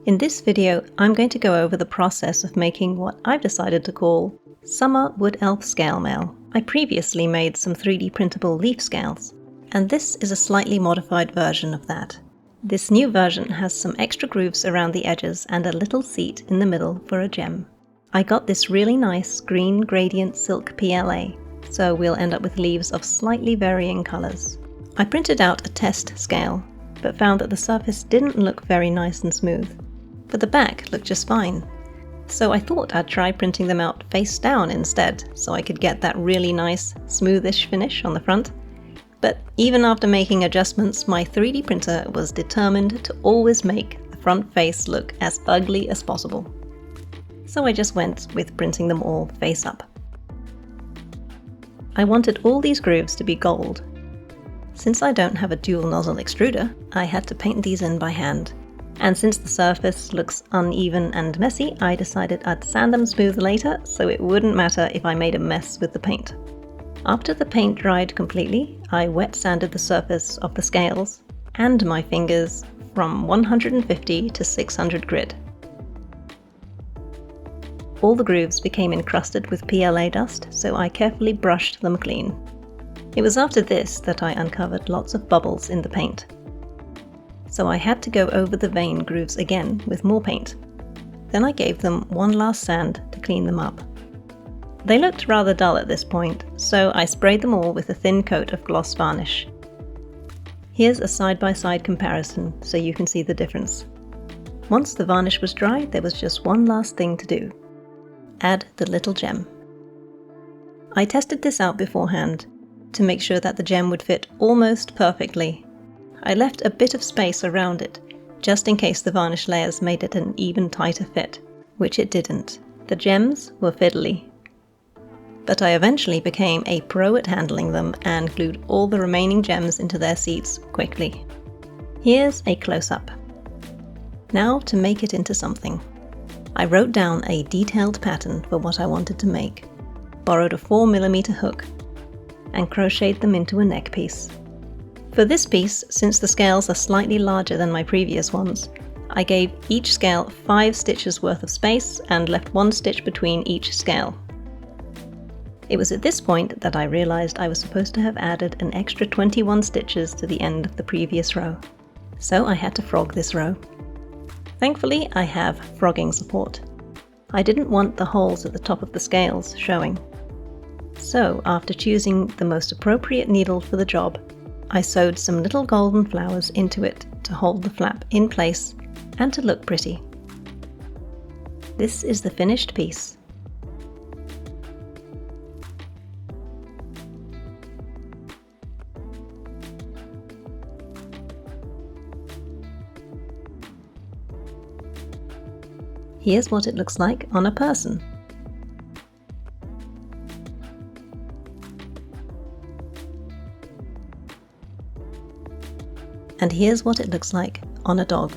In this video, I'm going to go over the process of making what I've decided to call Summer Wood Elf Scale Mail. I previously made some 3D printable leaf scales, and this is a slightly modified version of that. This new version has some extra grooves around the edges and a little seat in the middle for a gem. I got this really nice green gradient silk PLA, so we'll end up with leaves of slightly varying colours. I printed out a test scale, but found that the surface didn't look very nice and smooth, but the back looked just fine. So I thought I'd try printing them out face down instead, so I could get that really nice, smoothish finish on the front. But even after making adjustments, my 3D printer was determined to always make the front face look as ugly as possible. So I just went with printing them all face up. I wanted all these grooves to be gold. Since I don't have a dual nozzle extruder, I had to paint these in by hand. And since the surface looks uneven and messy, I decided I'd sand them smooth later, so it wouldn't matter if I made a mess with the paint. After the paint dried completely, I wet sanded the surface of the scales and my fingers from 150 to 600 grit. All the grooves became encrusted with PLA dust, so I carefully brushed them clean. It was after this that I uncovered lots of bubbles in the paint. So I had to go over the vein grooves again with more paint. Then I gave them one last sand to clean them up. They looked rather dull at this point, so I sprayed them all with a thin coat of gloss varnish. Here's a side-by-side comparison so you can see the difference. Once the varnish was dry, there was just one last thing to do. Add the little gem. I tested this out beforehand to make sure that the gem would fit almost perfectly. I left a bit of space around it, just in case the varnish layers made it an even tighter fit, which it didn't. The gems were fiddly. But I eventually became a pro at handling them and glued all the remaining gems into their seats quickly. Here's a close-up. Now to make it into something. I wrote down a detailed pattern for what I wanted to make, borrowed a 4mm hook, and crocheted them into a neck piece. For this piece, since the scales are slightly larger than my previous ones, I gave each scale 5 stitches worth of space and left 1 stitch between each scale. It was at this point that I realized I was supposed to have added an extra 21 stitches to the end of the previous row. So I had to frog this row. Thankfully, I have frogging support. I didn't want the holes at the top of the scales showing. So after choosing the most appropriate needle for the job, I sewed some little golden flowers into it to hold the flap in place and to look pretty. This is the finished piece. Here's what it looks like on a person. And here's what it looks like on a dog.